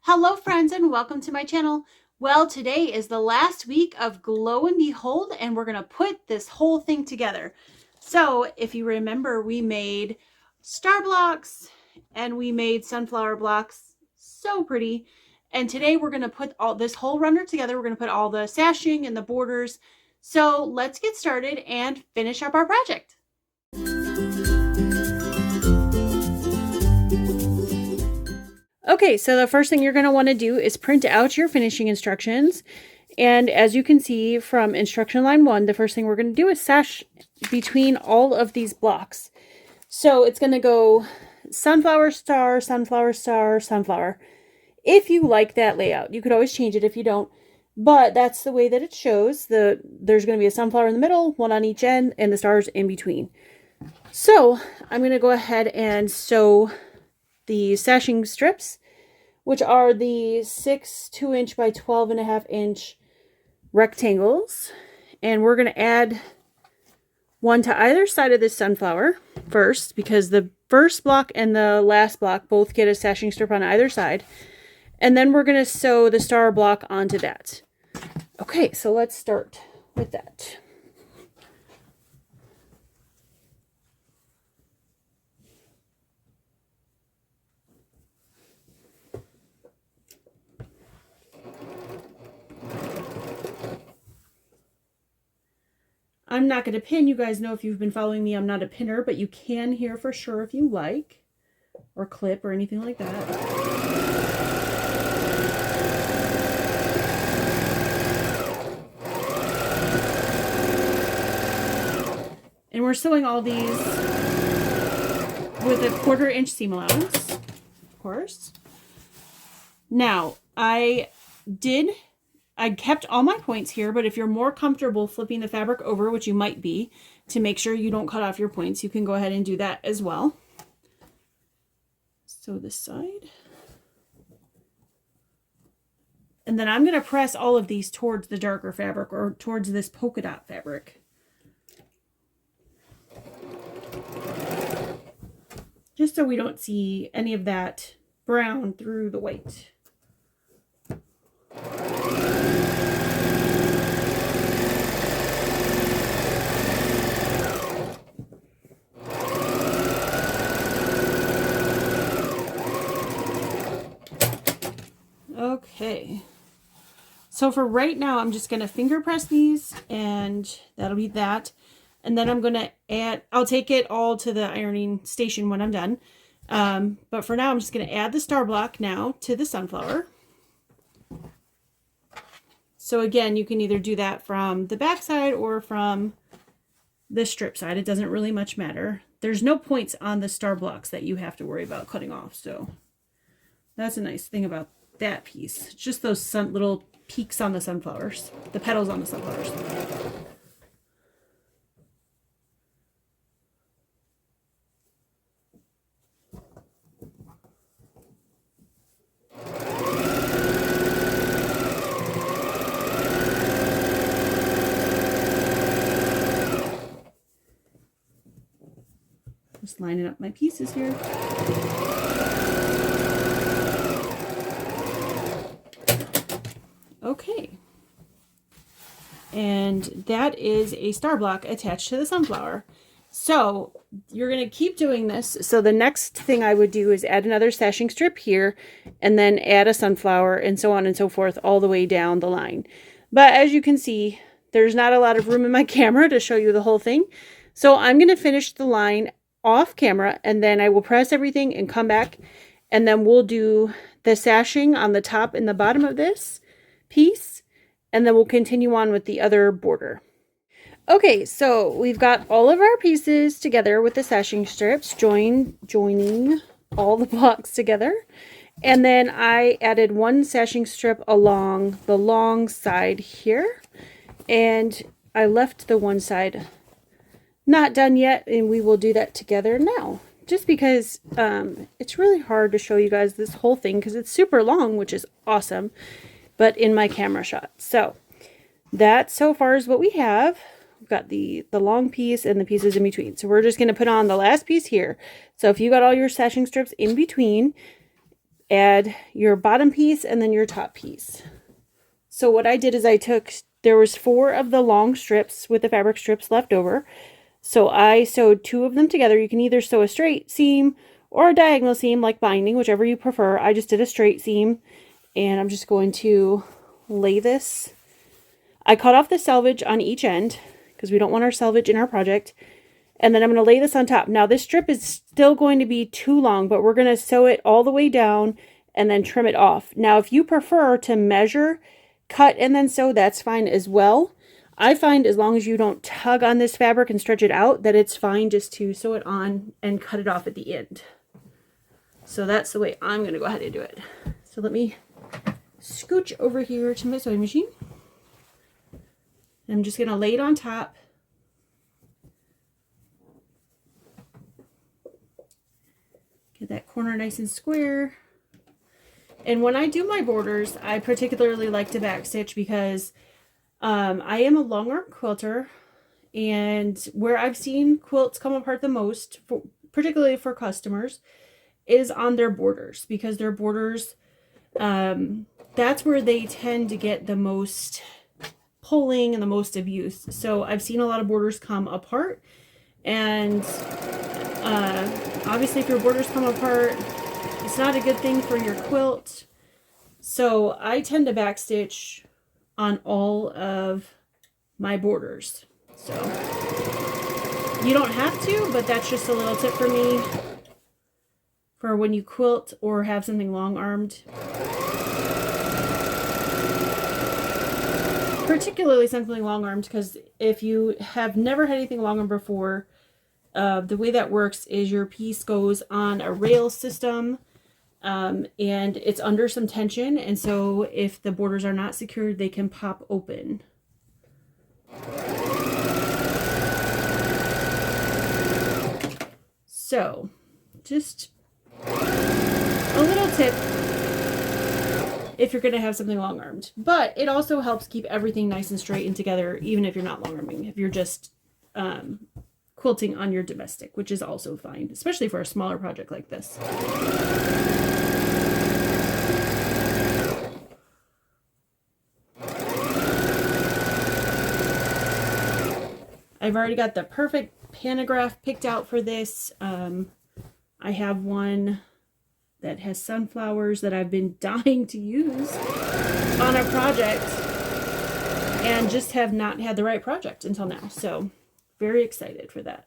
Hello friends and welcome to my channel. Well, today is the last week of Glow and Behold and we're going to put this whole thing together. So if you remember, we made star blocks and we made sunflower blocks. So pretty. And today we're going to put all this whole runner together. We're going to put all the sashing and the borders. So let's get started and finish up our project. Okay, so the first thing you're going to want to do is print out your finishing instructions. And as you can see from instruction line 1, the first thing we're going to do is sash between all of these blocks. So it's going to go sunflower star, sunflower star, sunflower. If you like that layout, you could always change it if you don't. But that's the way that it shows. There's going to be a sunflower in the middle, one on each end, and the stars in between. So I'm going to go ahead and sew the sashing strips, which are the 6 2-inch by 12.5-inch rectangles. And we're going to add one to either side of this sunflower first, because the first block and the last block both get a sashing strip on either side. And then we're going to sew the star block onto that. Okay, so let's start with that. I'm not going to pin. You guys know, if you've been following me, I'm not a pinner, but you can here for sure if you like, or clip or anything like that. And we're sewing all these with a 1/4 inch seam allowance, of course. Now, I kept all my points here, but if you're more comfortable flipping the fabric over, which you might be, to make sure you don't cut off your points, you can go ahead and do that as well. So this side. And then I'm going to press all of these towards the darker fabric, or towards this polka dot fabric. Just so we don't see any of that brown through the white. Okay, so for right now, I'm just going to finger press these, and that'll be that. And then I'm going to add, I'll take it all to the ironing station when I'm done. But for now, I'm just going to add the star block now to the sunflower. So again, you can either do that from the back side or from the strip side. It doesn't really much matter. There's no points on the star blocks that you have to worry about cutting off. So that's a nice thing about that piece. It's just those little peaks on the sunflowers, the petals on the sunflowers. Just lining up my pieces here. Okay, and that is a star block attached to the sunflower. So you're going to keep doing this. So the next thing I would do is add another sashing strip here, and then add a sunflower, and so on and so forth all the way down the line. But as you can see, there's not a lot of room in my camera to show you the whole thing. So I'm going to finish the line off camera, and then I will press everything and come back, and then we'll do the sashing on the top and the bottom of this piece, and then we'll continue on with the other border. Okay, so we've got all of our pieces together with the sashing strips, joining all the blocks together. And then I added one sashing strip along the long side here, and I left the one side not done yet, and we will do that together now, just because it's really hard to show you guys this whole thing because it's super long, which is awesome, but in my camera shot. So that so far is what we have. We've got the long piece and the pieces in between. So we're just going to put on the last piece here. So if you got all your sashing strips in between, add your bottom piece and then your top piece. So what I did is there was 4 of the long strips with the fabric strips left over. So I sewed 2 of them together. You can either sew a straight seam or a diagonal seam like binding, whichever you prefer. I just did a straight seam, and I'm just going to lay this. I cut off the selvage on each end because we don't want our selvage in our project. And then I'm going to lay this on top. Now this strip is still going to be too long, but we're going to sew it all the way down and then trim it off. Now if you prefer to measure, cut, and then sew, that's fine as well. I find as long as you don't tug on this fabric and stretch it out, that it's fine just to sew it on and cut it off at the end. So that's the way I'm going to go ahead and do it. So let me scooch over here to my sewing machine. I'm just going to lay it on top. Get that corner nice and square. And when I do my borders, I particularly like to backstitch because I am a long arm quilter, and where I've seen quilts come apart the most, particularly for customers, is on their borders, because their borders, that's where they tend to get the most pulling and the most abuse. So I've seen a lot of borders come apart, and obviously if your borders come apart, it's not a good thing for your quilt. So I tend to backstitch on all of my borders. So you don't have to, but that's just a little tip for me for when you quilt or have something long-armed. Particularly something long-armed, because if you have never had anything long-armed before, the way that works is your piece goes on a rail system, and it's under some tension, and so if the borders are not secured, they can pop open. So just a little tip if you're going to have something long-armed, but it also helps keep everything nice and straight and together, even if you're not long-arming, if you're just quilting on your domestic, which is also fine, especially for a smaller project like this. I've already got the perfect pantograph picked out for this. I have one that has sunflowers that I've been dying to use on a project and just have not had the right project until now. So very excited for that.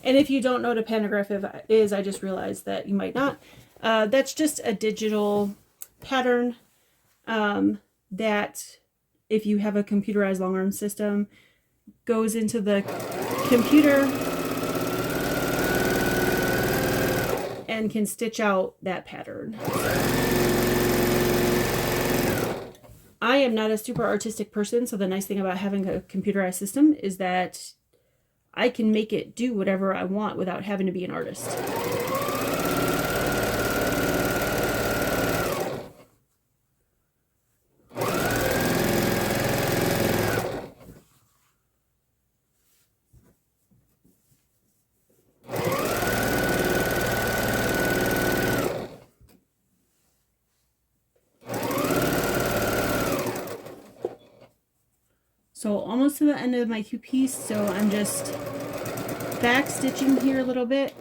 And if you don't know what a pantograph is, I just realized that you might not. That's just a digital pattern that, if you have a computerized long arm system, goes into the computer and can stitch out that pattern. I am not a super artistic person, so the nice thing about having a computerized system is that I can make it do whatever I want without having to be an artist. So almost to the end of my 2-piece, so I'm just back stitching here a little bit,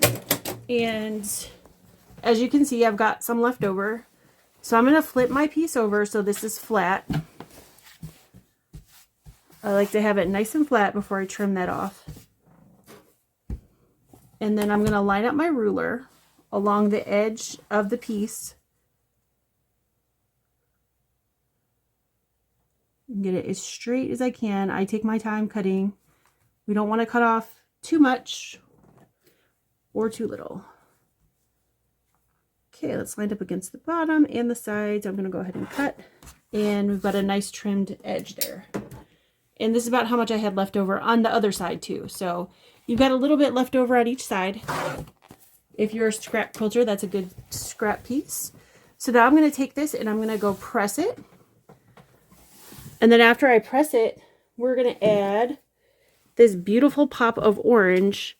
and as you can see, I've got some left over. So I'm going to flip my piece over so this is flat. I like to have it nice and flat before I trim that off. And then I'm going to line up my ruler along the edge of the piece. Get it as straight as I can. I take my time cutting. We don't want to cut off too much or too little. Okay, let's line up against the bottom and the sides. I'm going to go ahead and cut, and we've got a nice trimmed edge there. And this is about how much I had left over on the other side too. So you've got a little bit left over on each side. If you're a scrap quilter, that's a good scrap piece. So now I'm going to take this and I'm going to go press it. And then after I press it, we're going to add this beautiful pop of orange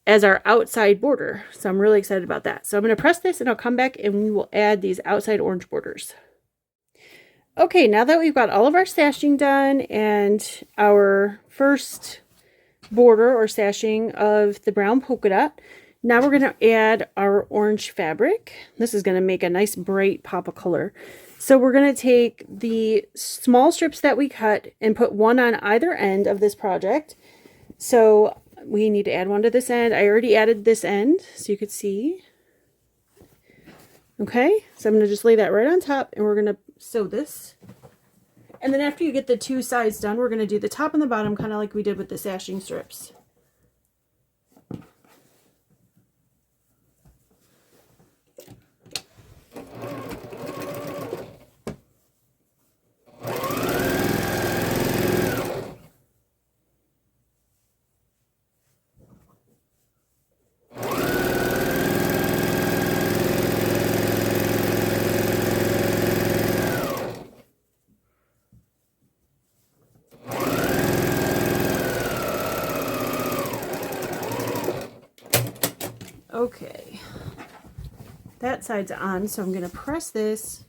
as our outside border. So I'm really excited about that. So I'm going to press this and I'll come back and we will add these outside orange borders. Okay, now that we've got all of our stashing done and our first border or stashing of the brown polka dot, now we're going to add our orange fabric. This is going to make a nice bright pop of color. So we're going to take the small strips that we cut and put one on either end of this project. So we need to add one to this end. I already added this end so you could see. Okay, so I'm going to just lay that right on top and we're going to sew this. And then after you get the two sides done, we're going to do the top and the bottom kind of like we did with the sashing strips. Okay, that side's on, so I'm going to press this,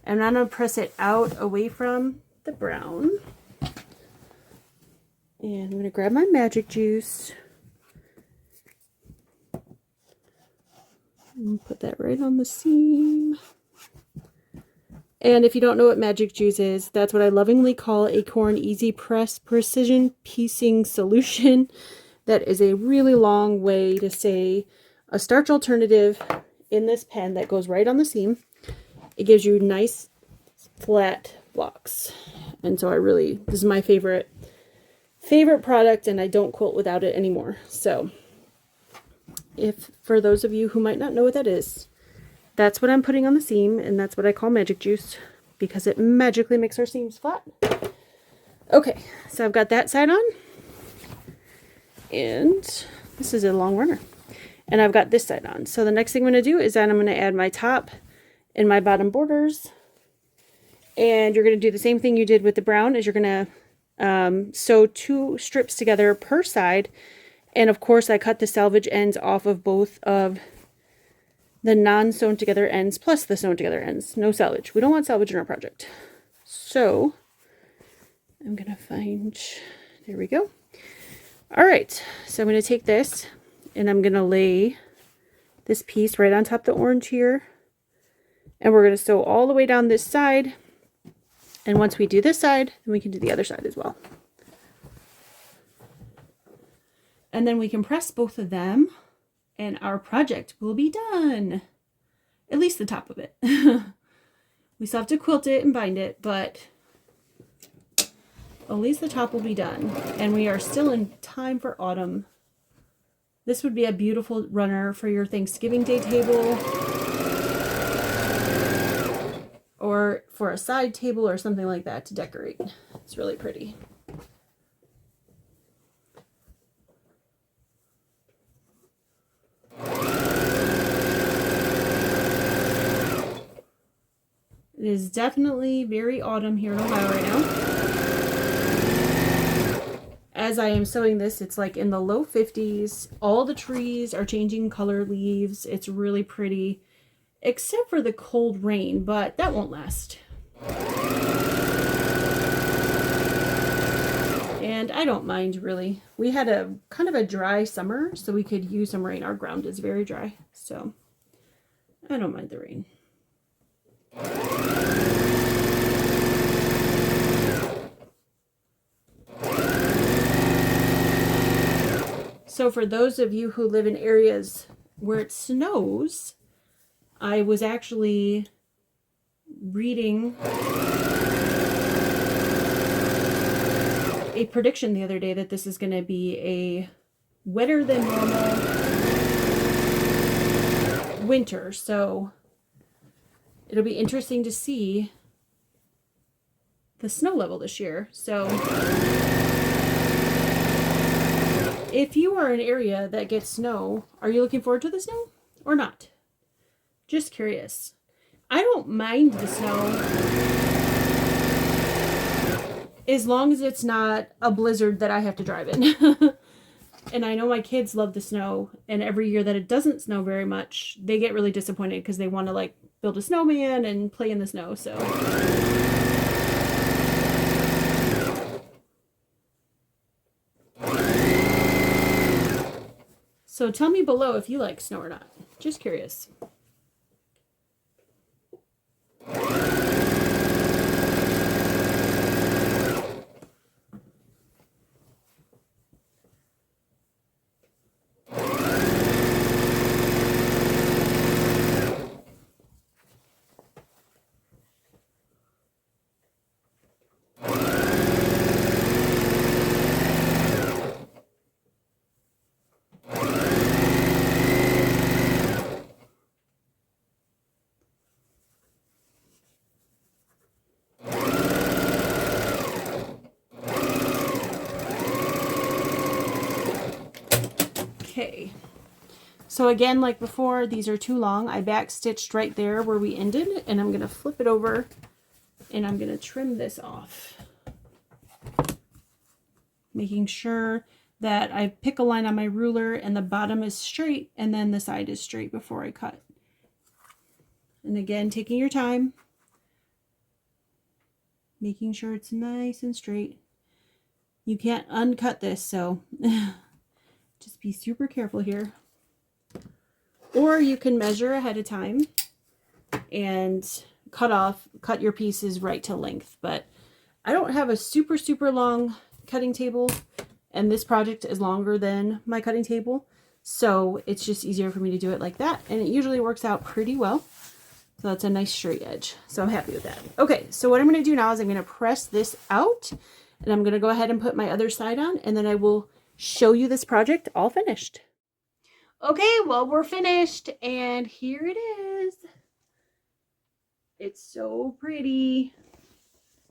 and I'm going to press it out away from the brown. And I'm going to grab my magic juice and put that right on the seam. And if you don't know what magic juice is, that's what I lovingly call Acorn Easy Press Precision Piecing Solution. That is a really long way to say a starch alternative in this pen that goes right on the seam. It gives you nice flat blocks. And so this is my favorite product, and I don't quilt without it anymore. So for those of you who might not know what that is, that's what I'm putting on the seam, and that's what I call magic juice because it magically makes our seams flat. Okay, so I've got that side on, and this is a long runner. And I've got this side on. So the next thing I'm going to do is that I'm going to add my top and my bottom borders. And you're going to do the same thing you did with the brown, is you're going to sew 2 strips together per side. And of course I cut the selvage ends off of both of the non-sewn together ends plus the sewn together ends. No selvage. We don't want selvage in our project. So I'm going to find, there we go. All right, so I'm going to take this and I'm going to lay this piece right on top of the orange here. And we're going to sew all the way down this side. And once we do this side, then we can do the other side as well. And then we can press both of them and our project will be done. At least the top of it. We still have to quilt it and bind it, but at least the top will be done. And we are still in time for autumn. This would be a beautiful runner for your Thanksgiving Day table or for a side table or something like that to decorate. It's really pretty. It is definitely very autumn here in Ohio right now. As I am sewing this, it's like in the low 50s. All the trees are changing color leaves. It's really pretty, except for the cold rain, but that won't last. And I don't mind, really. We had a kind of a dry summer, so we could use some rain. Our ground is very dry, so I don't mind the rain. So for those of you who live in areas where it snows, I was actually reading a prediction the other day that this is going to be a wetter than normal winter. So it'll be interesting to see the snow level this year. So if you are in an area that gets snow, are you looking forward to the snow? or not? Just curious. I don't mind the snow as long as it's not a blizzard that I have to drive in. And I know my kids love the snow, and every year that it doesn't snow very much, they get really disappointed because they want to like build a snowman and play in the snow. So tell me below if you like snow or not. Just curious. Okay, so again, like before, these are too long. I back stitched right there where we ended, and I'm going to flip it over and I'm going to trim this off, making sure that I pick a line on my ruler and the bottom is straight and then the side is straight before I cut. And again, taking your time, making sure it's nice and straight. You can't uncut this, so just be super careful here. Or you can measure ahead of time and cut your pieces right to length. But I don't have a super long cutting table, and this project is longer than my cutting table, so it's just easier for me to do it like that, and it usually works out pretty well. So that's a nice straight edge, so I'm happy with that. Okay, so what I'm going to do now is I'm going to press this out, and I'm going to go ahead and put my other side on, and then I will show you this project all finished. Okay, well, we're finished, and here it is. It's so pretty.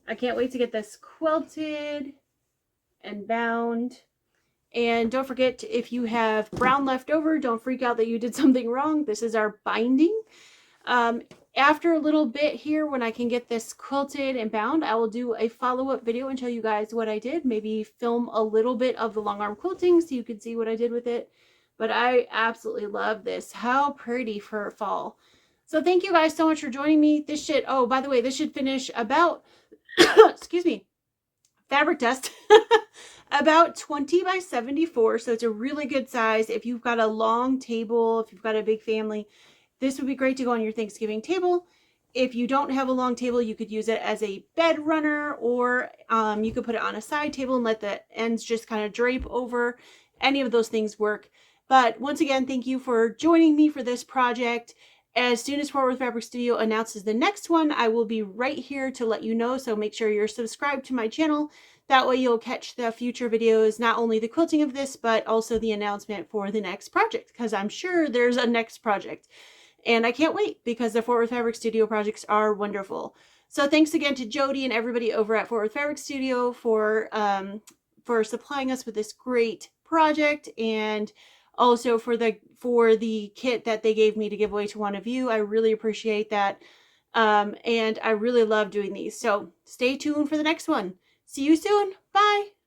I can't wait to get this quilted and bound. And don't forget, if you have brown left over, don't freak out that you did something wrong. This is our binding. After a little bit here, when I can get this quilted and bound, I will do a follow-up video and show you guys what I did. Maybe film a little bit of the long arm quilting so you can see what I did with it. But I absolutely love this. How pretty for fall. So thank you guys so much for joining me. This should, oh, by the way, this should finish about, excuse me, fabric test, about 20 by 74. So it's a really good size. If you've got a long table, if you've got a big family, this would be great to go on your Thanksgiving table. If you don't have a long table, you could use it as a bed runner, or you could put it on a side table and let the ends just kind of drape over. Any of those things work. But once again, thank you for joining me for this project. As soon as Forward with Fabric Studio announces the next one, I will be right here to let you know. So make sure you're subscribed to my channel. That way you'll catch the future videos, not only the quilting of this, but also the announcement for the next project, because I'm sure there's a next project. And I can't wait, because the Forward with Fabric Studio projects are wonderful. So thanks again to Jody and everybody over at Forward with Fabric Studio for supplying us with this great project, and also for the kit that they gave me to give away to one of you. I really appreciate that. And I really love doing these. So stay tuned for the next one. See you soon. Bye.